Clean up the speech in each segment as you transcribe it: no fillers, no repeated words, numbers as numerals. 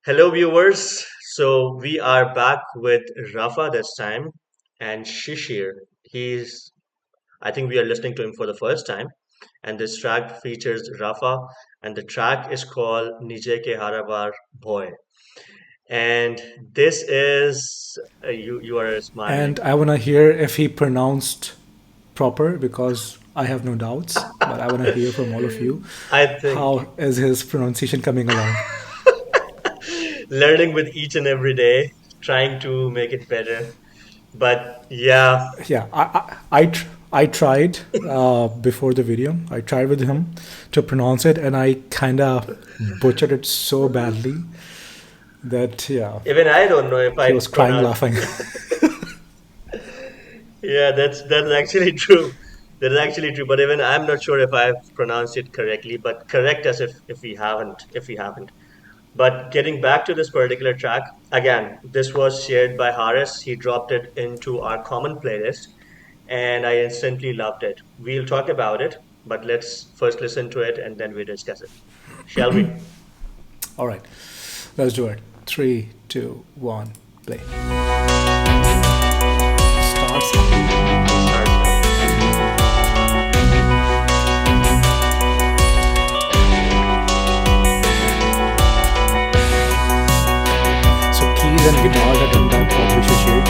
Hello, viewers. So we are back with Rafa this time and Shishir. I think we are listening to him for the first time. And this track features Rafa, and the track is called Nijeke Harabar Bhoy. And this is, you are smiling. And I want to hear if he pronounced proper because I have no doubts, but I want to hear from all of you I think how is his pronunciation coming along. learning with each and every day, trying to make it better. But yeah, Yeah, I tried before the video. I tried with him to pronounce it, and I kind of butchered it so badly that yeah, even I don't know if he I was crying pronounce. laughing. Yeah, that's actually true. That is actually true. But even I'm not sure if I've pronounced it correctly. But correct us if we haven't. But getting back to this particular track, again, this was shared by Haris. He dropped it into our common playlist, and I instantly loved it. We'll talk about it, but let's first listen to it and then we discuss it. Shall we? All right, let's do it. Three, two, one, play. Starts happy. Starts happy. So keys and guitar are done by Bob Shishir.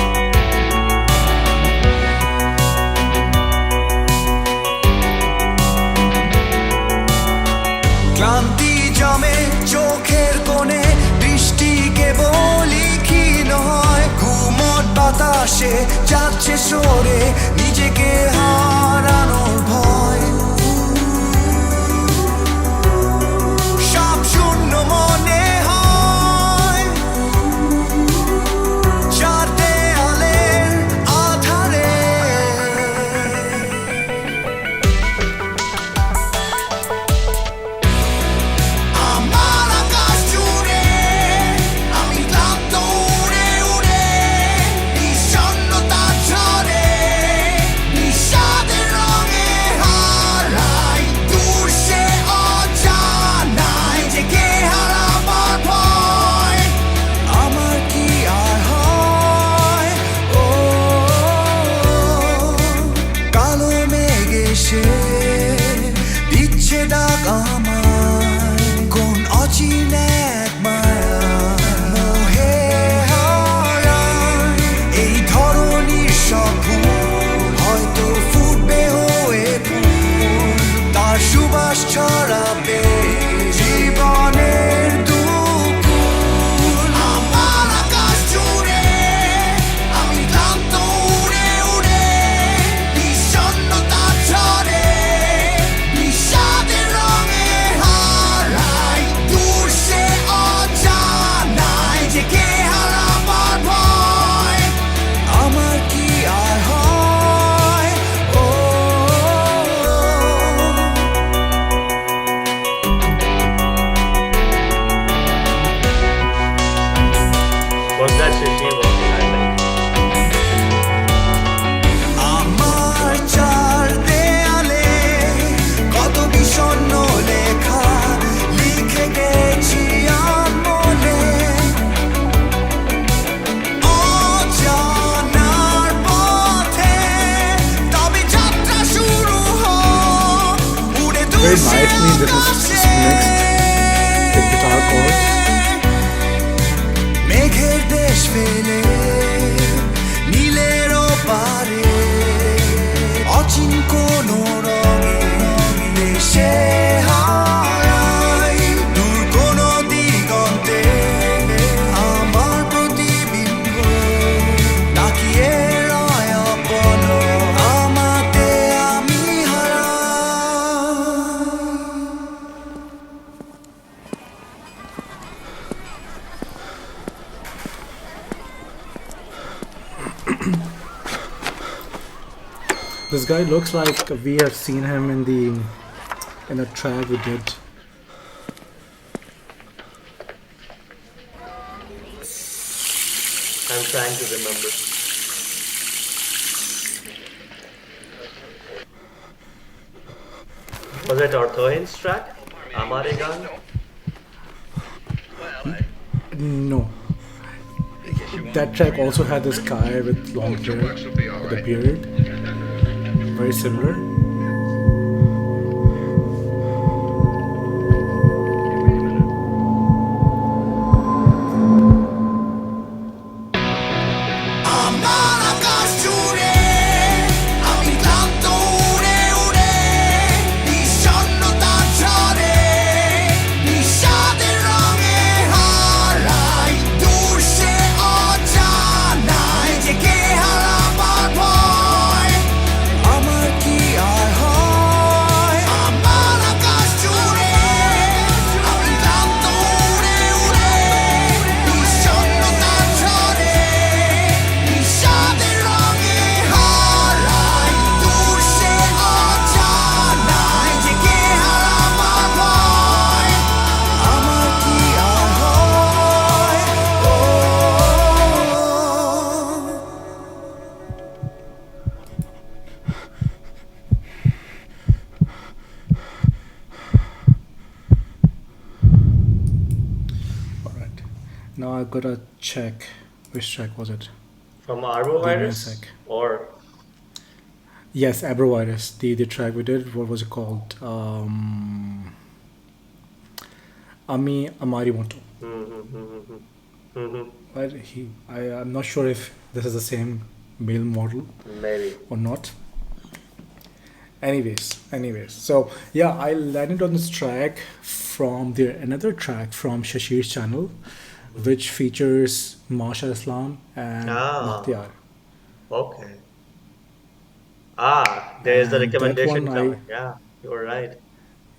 ক্লান্তি জমে চোখের কোণে বৃষ্টি কেবলই ক্ষীণ হয় ঘুমট বাতাসে যাচ্ছে সরে নিজেকে হারানোর ভয় সব শূন্য মনে হয় চার দেয়ালের আধারে আমার আকাশ জুড়ে আমি ক্লান্ত উড়ে উড়ে বিষণ্ণতার ঝড়ে বিষাদের রঙে হারাই দূর সে অজানায় জেগে হারাবার ভয় আমার কি আর হয় ও কালো মেঘ এসে দিচ্ছে ডাক আমায় কোন অচিন এক মায়া মোহে হারায় এই ধরনীর সব ফুল হয়তো ফুটবে হয়ে ফুল তার সুবাস ছড়াবে জীবনের দুকুল আমার আকাশ জুড়ে আমি ক্লান্ত উড়ে উড়ে বিষণ্ণতার ঝড়ে বিষাদের রঙে হারাই দূর সে অজানায় জেগে হারাবার ভয় আমার কি আর হয় ও Was that Shishir walking? I think. আমার চার দেয়ালে কত বিষণ্ণ লেখা লিখে গেছি মনে অজানার পথে তবে যাত্রা শুরু হোক উড়ে দূর Very say nicely, this is আকাশে mixed with guitar chords. মেঘের দেশ ফেলে নীলের পারে অচিন কোনো রঙে দেশে হারাই দূর কোনো দিগন্তে আমার প্রতিবিম্ব তাকিয়ে রয় আপন আমাতে আমি হারাই This guy looks like we have seen him in a track we did. I'm trying to remember. Was it Orthoin's track? Amare Gan? No, that track also had this guy with long hair, with a beard, very similar. All right. Now I gotta check which track was it. From Give me a arbovirus sec. or Yes, Abrovirus. The track we did. What was it called? Ami Amarimoto. mm-hmm, mm-hmm, Right? I'm not sure if this is the same male model maybe. or not. Anyways. So yeah, I landed on this track from the another track from Shashir's channel, which features Masha Islam and Ah, Bakhtiar. okay. Ah, there's the And that recommendation one, coming. Yeah, you're right.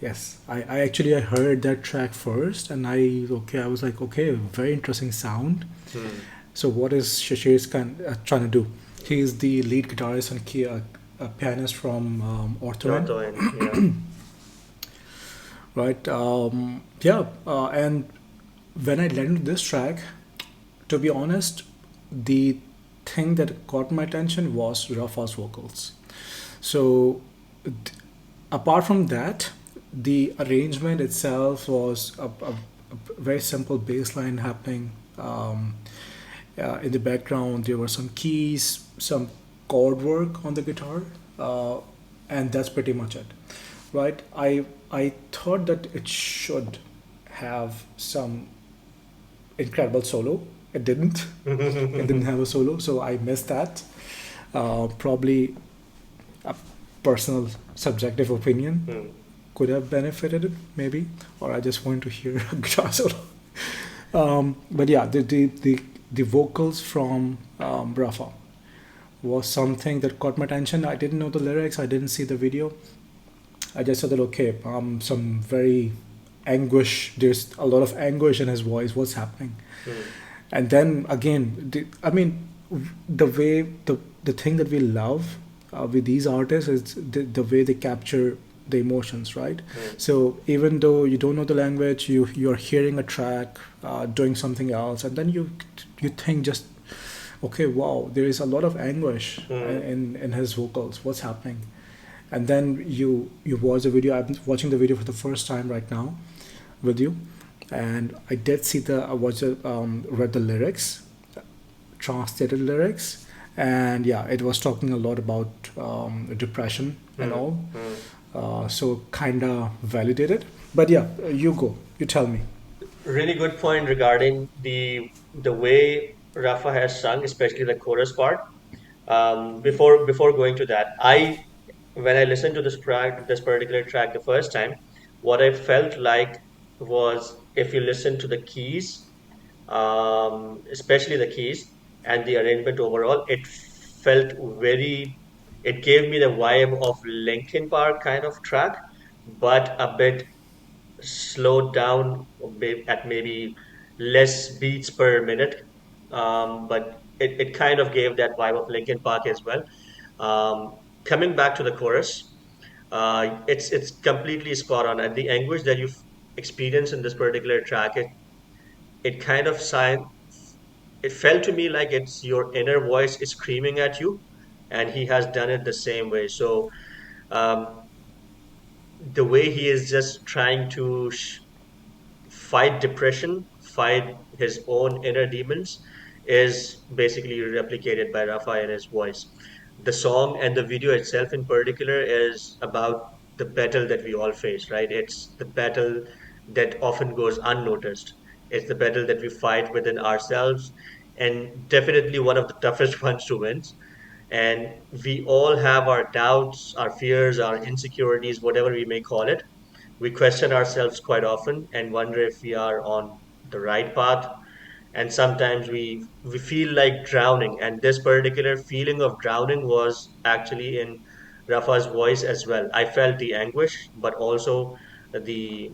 yes, I actually I heard that track first, and I was like, okay, very interesting sound. Hmm. So what is Shashir's trying to do? He is the lead guitarist and a pianist from Orthoman, Kyoto and yeah. right? Yeah, and when I landed this track, to be honest, the thing that caught my attention was Rafa's vocals. So, apart from that, the arrangement itself was a very simple bass line happening. In the background, there were some keys, some chord work on the guitar, uh, and that's pretty much it, right? I thought that it should have some incredible solo. It didn't. It didn't have a solo, so I missed that. Probably a personal subjective opinion Hmm. could have benefited it, maybe, or I just wanted to hear a guitar solo. But yeah, the vocals from Rafa was something that caught my attention. I didn't know the lyrics. I didn't see the video. I just said that okay, some very anguish. There's a lot of anguish in his voice. What's happening? Hmm. And then again, I mean, the way the thing that we love with these artists is the way they capture the emotions, right? Hmm. So even though you don't know the language, you're hearing a track, doing something else, and then you think just okay, wow, there is a lot of anguish Hmm. in his vocals. What's happening? And then you watch the video. I'm watching the video for the first time right now with you, and I did see I watched read the lyrics, translated lyrics, and yeah, it was talking a lot about depression and Hmm. all. Hmm. So kinda validated. But yeah, you go. You tell me. Really good point regarding the way Rafa has sung, especially the chorus part. Before going to that, I when I listened to this particular track the first time, what I felt like was if you listen to the keys, especially the keys and the arrangement overall, it felt very. It gave me the vibe of Linkin Park kind of track, but a bit slowed down at maybe less beats per minute. But it kind of gave that vibe of Linkin Park as well. Coming back to the chorus, it's completely spot on. And the anguish that you experience in this particular track, it kind of it felt to me like it's your inner voice is screaming at you, and he has done it the same way. So um, the way he is just trying to fight depression, fight his own inner demons is basically replicated by Rafa in his voice. The song and the video itself, in particular, is about the battle that we all face, right? It's the battle that often goes unnoticed. It's the battle that we fight within ourselves, and definitely one of the toughest ones to win. And we all have our doubts, our fears, our insecurities, whatever we may call it. We question ourselves quite often and wonder if we are on the right path. And sometimes we feel like drowning. And this particular feeling of drowning was actually in Rafa's voice as well. I felt the anguish, but also the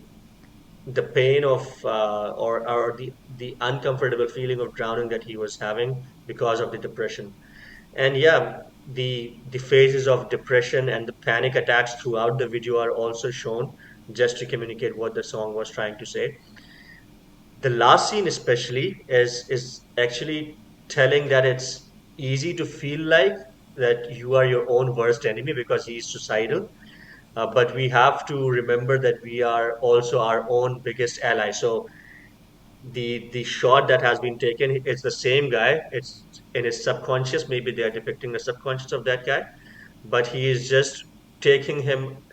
the pain of or the uncomfortable feeling of drowning that he was having because of the depression. And yeah, the phases of depression and the panic attacks throughout the video are also shown just to communicate what the song was trying to say. The last scene especially is actually telling that it's easy to feel like that you are your own worst enemy because he's suicidal. But we have to remember that we are also our own biggest ally. So the shot that has been taken, it's the same guy. It's in his subconscious. Maybe they are depicting the subconscious of that guy, but he is just taking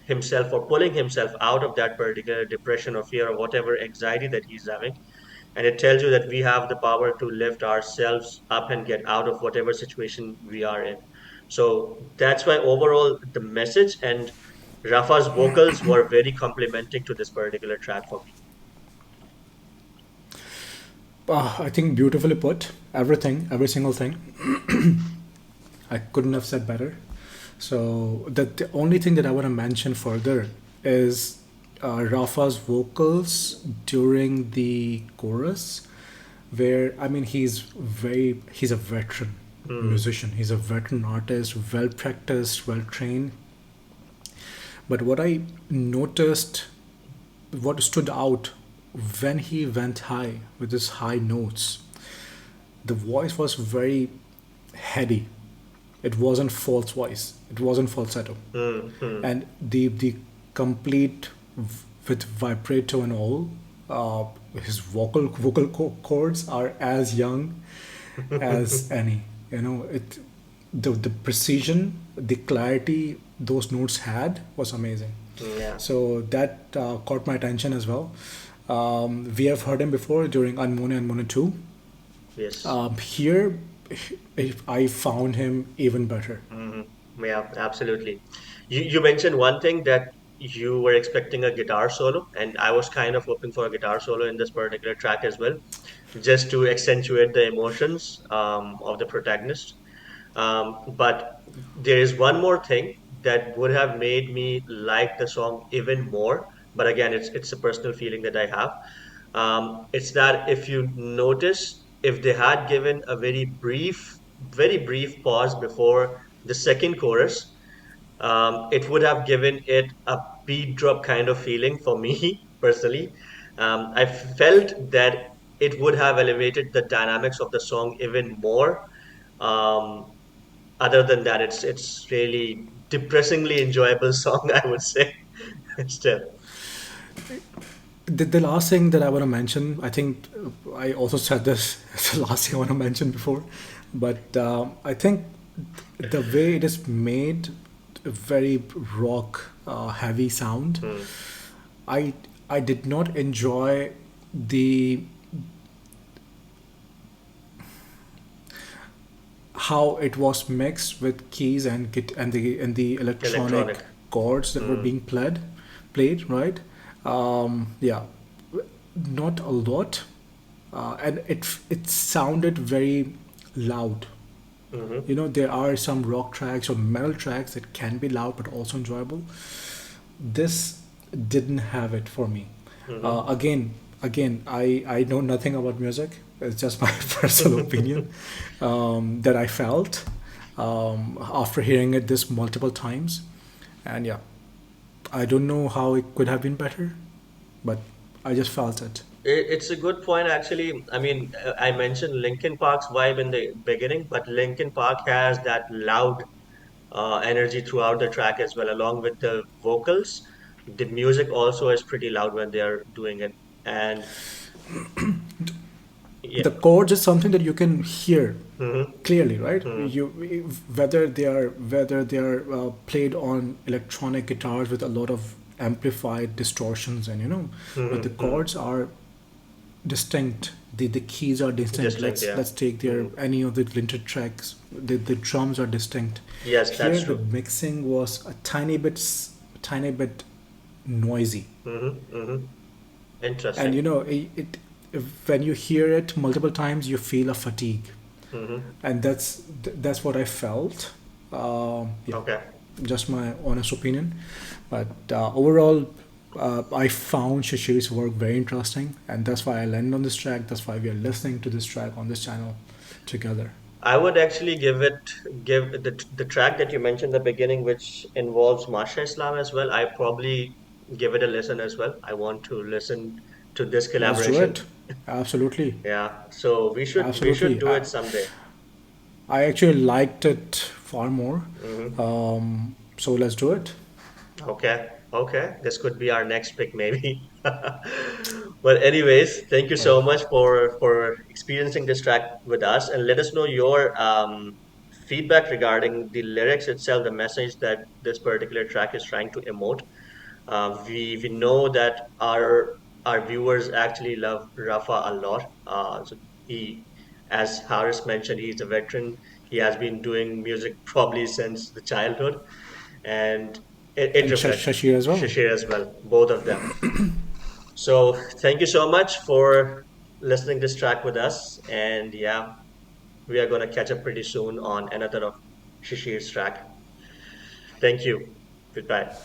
himself or pulling himself out of that particular depression or fear or whatever anxiety that he's having. And it tells you that we have the power to lift ourselves up and get out of whatever situation we are in. So that's why overall the message and Rafa's vocals were very complimenting to this particular track for me. I think beautifully put. Everything, every single thing. I couldn't have said better. So the only thing that I want to mention further is Rafa's vocals during the chorus, where I mean he's a veteran Mm, musician. He's a veteran artist, well practiced, well trained. But what I noticed, what stood out when he went high with his high notes, the voice was very heady. It wasn't false voice. It wasn't falsetto, mm, mm. and the complete with vibrato and all. Uh, his chords are as young as any. You know it. The precision, the clarity those notes had was amazing. Yeah. So that caught my attention as well. We have heard him before during Unmone and Mone 2. Yes. Here, I found him even better. Hmm. Yeah, absolutely. You mentioned one thing that you were expecting a guitar solo, and I was kind of hoping for a guitar solo in this particular track as well, just to accentuate the emotions of the protagonist. But there is one more thing that would have made me like the song even more. But again, it's a personal feeling that I have. It's that if you notice, if they had given a very brief pause before the second chorus, it would have given it a beat drop kind of feeling for me personally. I felt that it would have elevated the dynamics of the song even more. Um, Other than that, it's really depressingly enjoyable song, I would say. Still. The last thing that I want to mention, I think I also said this, it's the last thing I want to mention before, but I think the way it is made, a very rock heavy sound, Hmm. I I did not enjoy the how it was mixed with keys and the electronic Electronic. chords that were Hmm. being played, right. Yeah, not a lot, and it sounded very loud. Hmm. You know, there are some rock tracks or metal tracks that can be loud but also enjoyable. This didn't have it for me. Hmm. Again, I know nothing about music. It's just my personal opinion that I felt after hearing it this multiple times. And yeah, I don't know how it could have been better, but I just felt it. It's a good point, actually. I mean, I mentioned Linkin Park's vibe in the beginning, but Linkin Park has that loud energy throughout the track as well, along with the vocals. The music also is pretty loud when they are doing it. And Yeah. the chords is something that you can hear Mm-hmm. clearly, right? Mm-hmm. You whether they are played on electronic guitars with a lot of amplified distortions, and but the Mm-hmm. chords are distinct. The keys are distinct. Distinct, Let's yeah. let's take their Mm-hmm. any of the vintage tracks. The drums are distinct. Yes, that's Here the true. mixing was a tiny bit noisy, Mm-hmm. Mm-hmm. and Interesting. when you hear it multiple times, you feel a fatigue, Mm-hmm. and that's what I felt. Yeah, Okay. just my honest opinion, but overall, I found Shashir's work very interesting, and that's why I landed on this track. That's why we are listening to this track on this channel together. I would actually give the track that you mentioned in the beginning, which involves Masha Islam as well. I probably give it a listen as well. I want to listen to this Let's do collaboration. it. Absolutely, Yeah, so we should absolutely. do it someday. I actually liked it far more. Hmm. So let's do it. Okay, okay. This could be our next pick, maybe. But anyways, thank you so much for experiencing this track with us, and let us know your feedback regarding the lyrics itself, the message that this particular track is trying to emote. We know that our viewers actually love Rafa a lot. So he, as Harris mentioned, he's a veteran. He has been doing music probably since the childhood, and it And reflects. Shashir as well. Shishir as well, both of them. So thank you so much for listening this track with us, and yeah, we are gonna catch up pretty soon on another of Shishir's track. Thank you. Goodbye.